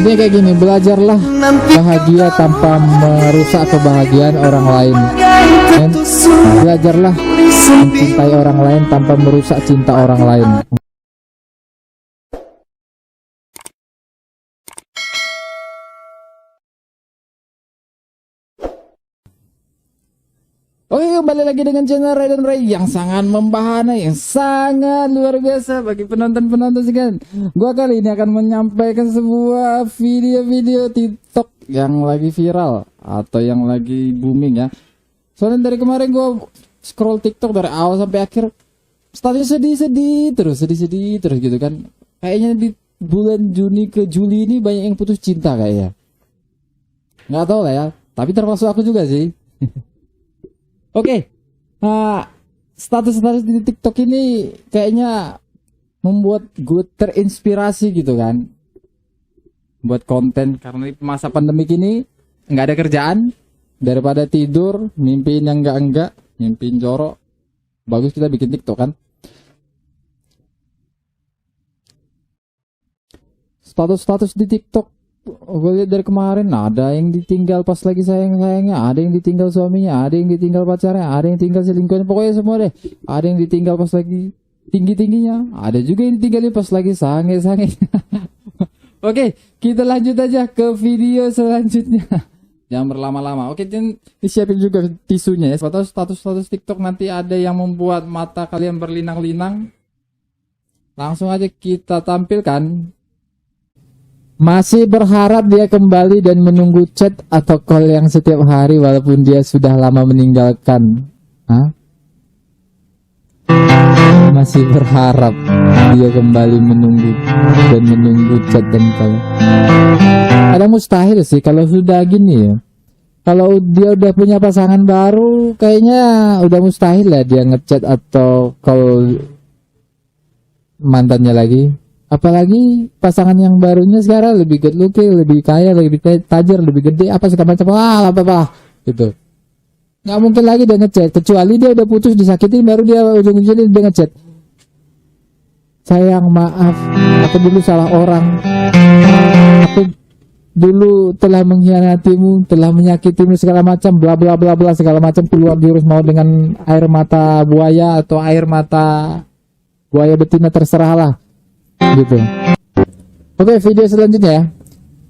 Dia kayak gini, belajarlah bahagia tanpa merusak kebahagiaan orang lain. Dan belajarlah mencintai orang lain tanpa merusak cinta orang lain. Oke, kembali lagi dengan channel Ray dan Ray yang sangat membahana, yang sangat luar biasa bagi penonton-penonton sekalian. Gua kali ini akan menyampaikan sebuah video-video TikTok yang lagi viral atau yang lagi booming ya. Soalnya dari kemarin gua scroll TikTok dari awal sampai akhir, statusnya sedih-sedih terus gitu kan. Kayaknya di bulan Juni ke Juli ini banyak yang putus cinta kayaknya. Nggak tahu lah ya, tapi termasuk aku juga sih. Oke, status-status di TikTok ini kayaknya membuat gue terinspirasi gitu kan, buat konten. Karena di masa pandemik ini nggak ada kerjaan, daripada tidur mimpiin yang enggak, mimpiin jorok, bagus kita bikin TikTok kan. Status-status di TikTok gue lihat dari kemarin, ada yang ditinggal pas lagi sayang-sayangnya, ada yang ditinggal suaminya, ada yang ditinggal pacarnya, ada yang ditinggal selingkuhnya, pokoknya semua deh. Ada yang ditinggal pas lagi tinggi-tingginya, ada juga yang ditinggalin pas lagi sange-sange. Oke, kita lanjut aja ke video selanjutnya. Jangan berlama-lama. Oke, disiapin juga tisunya ya. Status TikTok nanti ada yang membuat mata kalian berlinang-linang. Langsung aja kita tampilkan. Masih berharap dia kembali dan menunggu chat atau call yang setiap hari walaupun dia sudah lama meninggalkan. Hah? Masih berharap dia kembali menunggu dan menunggu chat dan call. Ada mustahil sih kalau sudah gini ya. Kalau dia udah punya pasangan baru, kayaknya udah mustahil lah dia ngechat atau call mantannya lagi. Apalagi pasangan yang barunya sekarang lebih good looking, lebih kaya, lebih tajir, lebih gede, apa segala macam, apa gitu. Nggak mungkin lagi dia ngechat, kecuali dia udah putus disakitin baru dia ujung-ujungnya dia ngechat. Sayang, maaf, aku dulu salah orang, aku dulu telah mengkhianatimu, telah menyakitimu segala macam, bla bla bla bla segala macam, keluar jurus mau dengan air mata buaya atau air mata buaya betina, terserah lah. Gitu. Oke, video selanjutnya ya.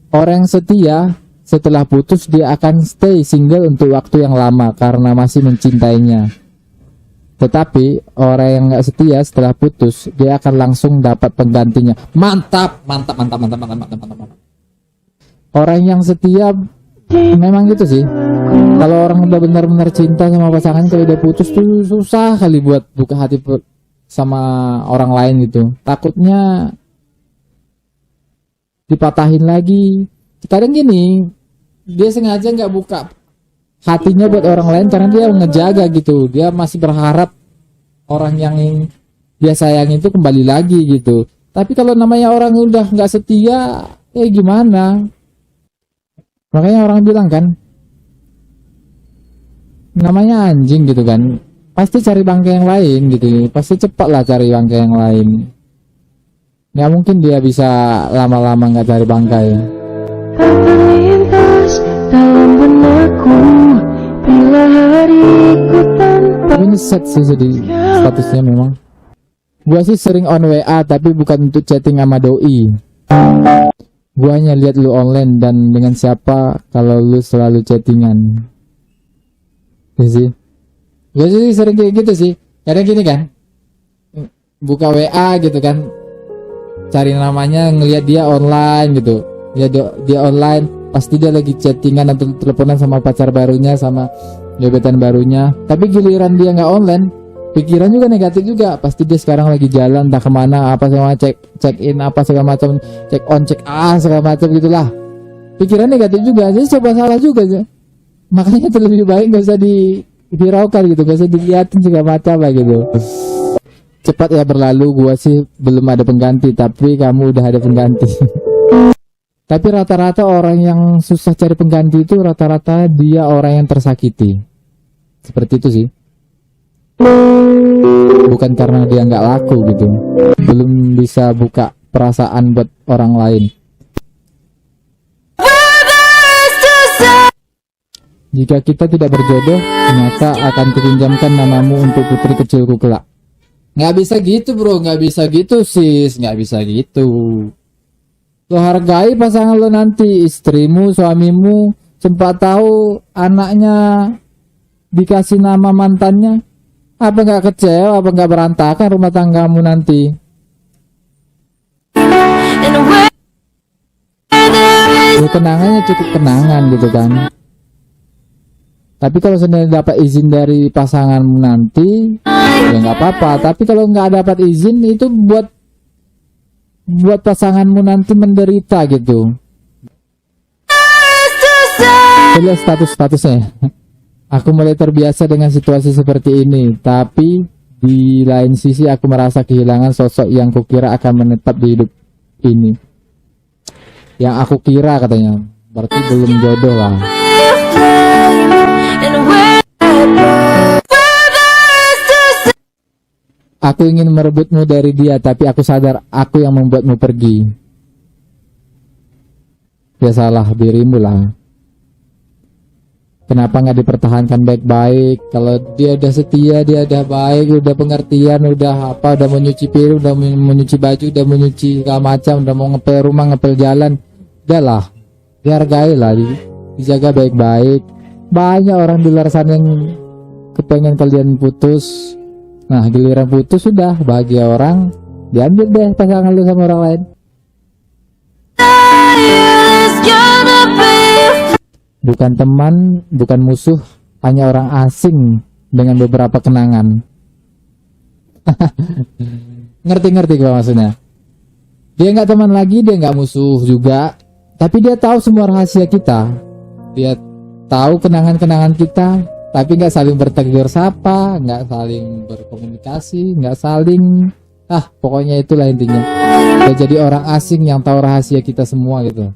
Orang setia setelah putus dia akan stay single untuk waktu yang lama karena masih mencintainya. Tetapi orang yang nggak setia setelah putus dia akan langsung dapat penggantinya. Mantap. Orang yang setia memang gitu sih. Kalau orang udah benar-benar cinta sama pasangan, kalau udah putus tuh susah kali buat buka hati sama orang lain gitu. Takutnya dipatahin lagi. Kadang gini, dia sengaja nggak buka hatinya buat orang lain karena dia ngejaga gitu. Dia masih berharap orang yang dia sayang itu kembali lagi gitu. Tapi kalau namanya orang udah nggak setia, gimana? Makanya orang bilang kan, namanya anjing gitu kan, pasti cari bangkai yang lain gitu. Pasti cepat lah cari bangkai yang lain. Nggak mungkin dia bisa lama-lama nggak cari bangkai. Terlintas dalam benakku bila hariku tanpa. Ini set sih jadi statusnya memang. Gua sih sering on WA tapi bukan untuk chatting sama doi. Gua hanya lihat lu online dan dengan siapa kalau lu selalu chattingan. Ya sih. Gue sih sering kayak gitu sih. Kadang gini kan, buka WA gitu kan, cari namanya, ngelihat dia online gitu. Ya dia online, pasti dia lagi chattingan atau teleponan sama pacar barunya, sama gebetan barunya. Tapi giliran dia nggak online, pikiran juga negatif juga. Pasti dia sekarang lagi jalan entah kemana, apa sama check in apa segala macam, check on check segala macam gitulah. Pikiran negatif juga. Jadi coba salah juga sih. Makanya itu lebih baik gak usah viralkan gitu, gak usah dilihatin segala macam lah gitu. Cepat ya berlalu. Gua sih belum ada pengganti, tapi kamu udah ada pengganti. Tapi rata-rata orang yang susah cari pengganti itu rata-rata dia orang yang tersakiti. Seperti itu sih. Bukan karena dia nggak laku gitu, belum bisa buka perasaan buat orang lain. Jika kita tidak berjodoh, maka akan kupinjamkan namamu untuk putri kecilku kelak. Nggak bisa gitu bro, nggak bisa gitu sis, nggak bisa gitu. Lo hargai pasangan lo nanti, istrimu, suamimu, sempat tahu anaknya dikasih nama mantannya. Apa nggak kecewa, apa nggak berantakan rumah tanggamu nanti? Ya, kenangannya cukup kenangan gitu kan. Tapi kalau seandainya dapat izin dari pasanganmu nanti, ya nggak apa-apa. Tapi kalau nggak dapat izin itu buat pasanganmu nanti menderita gitu. Lihat statusnya. Aku mulai terbiasa dengan situasi seperti ini, tapi di lain sisi aku merasa kehilangan sosok yang kukira akan menetap di hidup ini. Yang aku kira katanya, berarti belum jodoh lah. Aku ingin merebutmu dari dia, tapi aku sadar aku yang membuatmu pergi. Ya salah dirimu lah. Kenapa nggak dipertahankan baik-baik? Kalau dia udah setia, dia udah baik, udah pengertian, udah apa, udah menyuci piring, udah menyuci baju, udah menyuci segala macam, udah mau ngepel rumah, ngepel jalan, udahlah, dihargai lah, dijaga baik-baik. Banyak orang di luar sana yang kepengen kalian putus. Nah, giliran putus sudah bahagia orang, diambil deh pasangan lu sama orang lain. Bukan teman, bukan musuh, hanya orang asing dengan beberapa kenangan. Ngerti gua maksudnya. Dia nggak teman lagi, dia nggak musuh juga, tapi dia tahu semua rahasia kita. Dia tahu kenangan-kenangan kita, tapi nggak saling bertegur sapa, nggak saling berkomunikasi, nggak saling pokoknya itulah intinya. Dia jadi orang asing yang tahu rahasia kita semua gitu.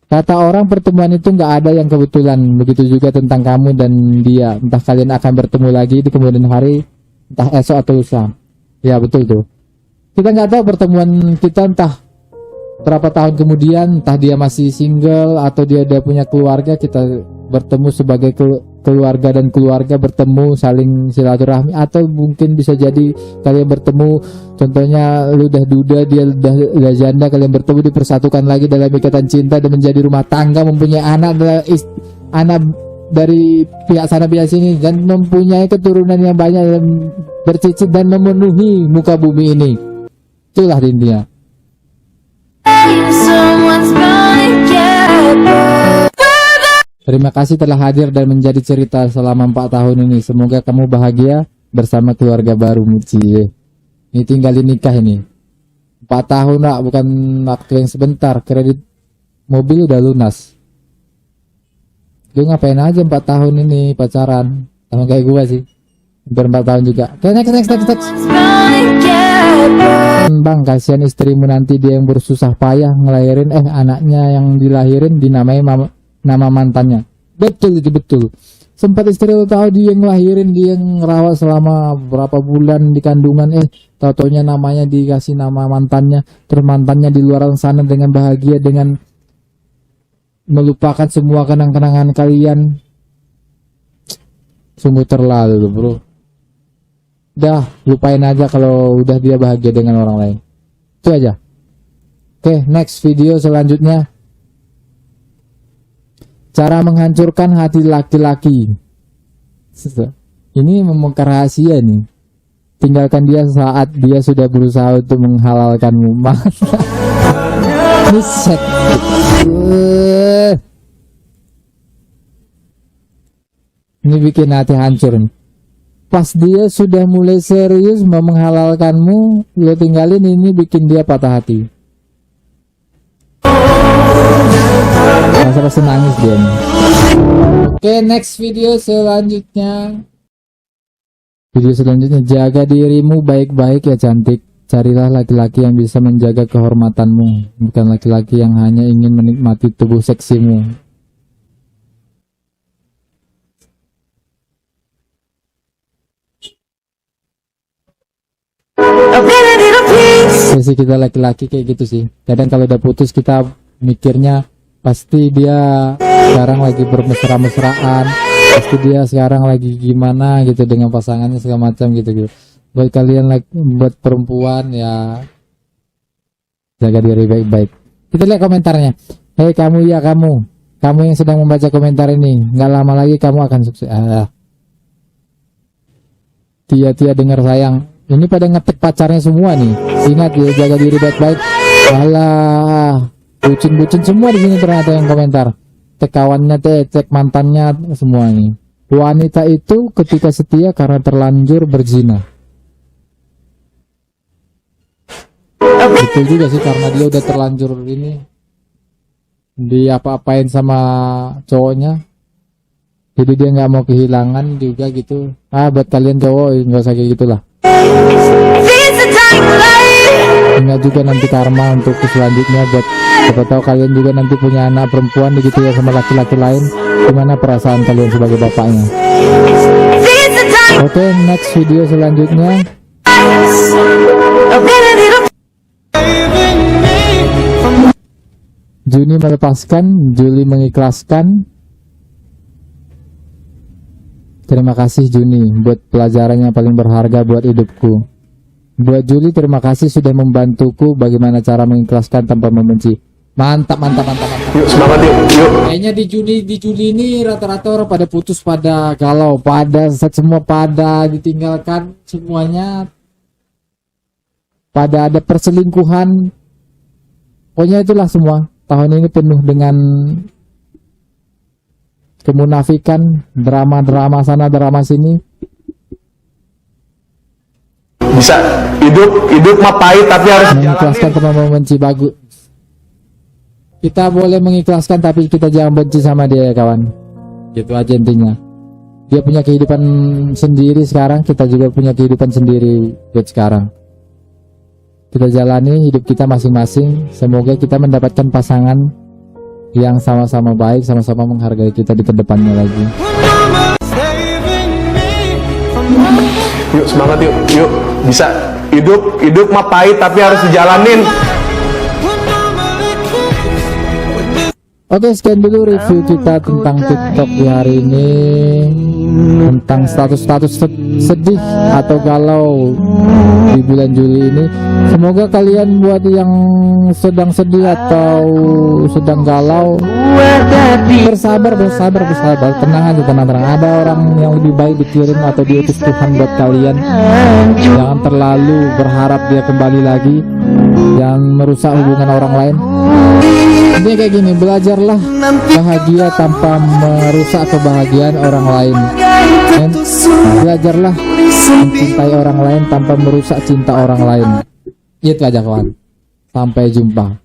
Kata orang pertemuan itu nggak ada yang kebetulan. Begitu juga tentang kamu dan dia. Entah kalian akan bertemu lagi di kemudian hari, entah esok atau lusa. Ya betul tuh. Kita nggak tahu pertemuan kita entah berapa tahun kemudian, entah dia masih single atau dia udah punya keluarga. Kita bertemu sebagai keluarga dan keluarga bertemu saling silaturahmi, atau mungkin bisa jadi kalian bertemu, contohnya lu udah duda, dia udah janda, kalian bertemu dipersatukan lagi dalam ikatan cinta dan menjadi rumah tangga, mempunyai anak anak dari pihak sana pihak sini, dan mempunyai keturunan yang banyak dan bercicit dan memenuhi muka bumi ini. Itulah intinya. Terima kasih telah hadir dan menjadi cerita selama 4 tahun ini. Semoga kamu bahagia bersama keluarga baru Muci. Ini tinggalin nikah ini. 4 tahun nak, bukan waktu yang sebentar. Kredit mobil udah lunas. Lu ngapain aja 4 tahun ini pacaran? Sama kayak gua sih. Hampir 4 tahun juga. Oke, next. Bang, kasihan istrimu nanti, dia yang bersusah payah ngelahirin, anaknya yang dilahirin dinamai nama mantannya. Betul itu, betul. Sempat istri lu tahu dia yang ngelahirin, dia yang ngerawat selama berapa bulan di kandungan, tau-taunya namanya dikasih nama mantannya, terus mantannya di luar sana dengan bahagia, dengan melupakan semua kenang-kenangan kalian. Sungguh terlalu bro. Udah, lupain aja kalau udah dia bahagia dengan orang lain. Itu aja. Oke, next video selanjutnya. Cara menghancurkan hati laki-laki. Ini membongkar rahasia nih. Tinggalkan dia saat dia sudah berusaha untuk menghalalkanmu. Buset. Ini bikin hati hancur nih. Pas dia sudah mulai serius mau menghalalkanmu, lo tinggalin, ini bikin dia patah hati. Rasa nangis dia nih. Oke, next video selanjutnya. Video selanjutnya, jaga dirimu baik-baik ya cantik. Carilah laki-laki yang bisa menjaga kehormatanmu, bukan laki-laki yang hanya ingin menikmati tubuh seksimu. Sesi kita laki-laki kayak gitu sih. Kadang kalau udah putus kita mikirnya Pasti dia sekarang lagi bermesra-mesraan, pasti dia sekarang lagi gimana gitu dengan pasangannya segala macam gitu. Buat kalian buat perempuan ya, jaga diri baik-baik. Kita lihat komentarnya. Hei kamu ya, kamu yang sedang membaca komentar ini, nggak lama lagi kamu akan sukses. Tia dengar sayang, ini pada ngetek pacarnya semua nih. Ingat ya, jaga diri baik-baik. Alah, bucin semua di sini ternyata yang komentar. Cek kawannya, cek mantannya semua nih. Wanita itu ketika setia karena terlanjur berzina. Betul juga sih, karena dia udah terlanjur ini diapa-apain sama cowoknya, jadi dia nggak mau kehilangan juga gitu. Buat kalian cowok nggak usah kayak gitulah. Ingat juga nanti karma untuk selanjutnya, buat siapa tahu kalian juga nanti punya anak perempuan gitu ya sama laki-laki lain, gimana perasaan kalian sebagai bapaknya. Oke, next video selanjutnya. Juni melepaskan, Juli mengikhlaskan. Terima kasih Juni buat pelajaran yang paling berharga buat hidupku. Buat Juli, terima kasih sudah membantuku bagaimana cara mengikhlaskan tanpa membenci. Mantap. Yuk, semangat yuk. Kayaknya di Juli ini rata-rata orang pada putus, pada galau, pada semua pada ditinggalkan semuanya, pada ada perselingkuhan. Pokoknya itulah semua. Tahun ini penuh dengan kemunafikan, drama sana, drama sini. Bisa hidup mah pahit tapi harus mengikhlaskan tanpa membenci. Bagus. Kita boleh mengikhlaskan tapi kita jangan benci sama dia ya kawan. Gitu aja intinya. Dia punya kehidupan sendiri sekarang, kita juga punya kehidupan sendiri buat sekarang. Kita jalani hidup kita masing-masing. Semoga kita mendapatkan pasangan yang sama-sama baik, sama-sama menghargai kita di kedepannya lagi. Yuk, semangat yuk. Bisa hidup mah pahit tapi harus dijalanin. Oke, sekian dulu review kita tentang TikTok di hari ini, tentang status sedih atau galau di bulan Juli ini. Semoga kalian buat yang sedang sedih atau sedang galau bersabar, tenang aja, tenang. Ada orang yang lebih baik dikirim atau diutus Tuhan buat kalian. Jangan terlalu berharap dia kembali lagi, jangan merusak hubungan orang lain. Ini kayak gini, belajarlah bahagia tanpa merusak kebahagiaan orang lain. Dan belajarlah mencintai orang lain tanpa merusak cinta orang lain. Itu aja kawan. Sampai jumpa.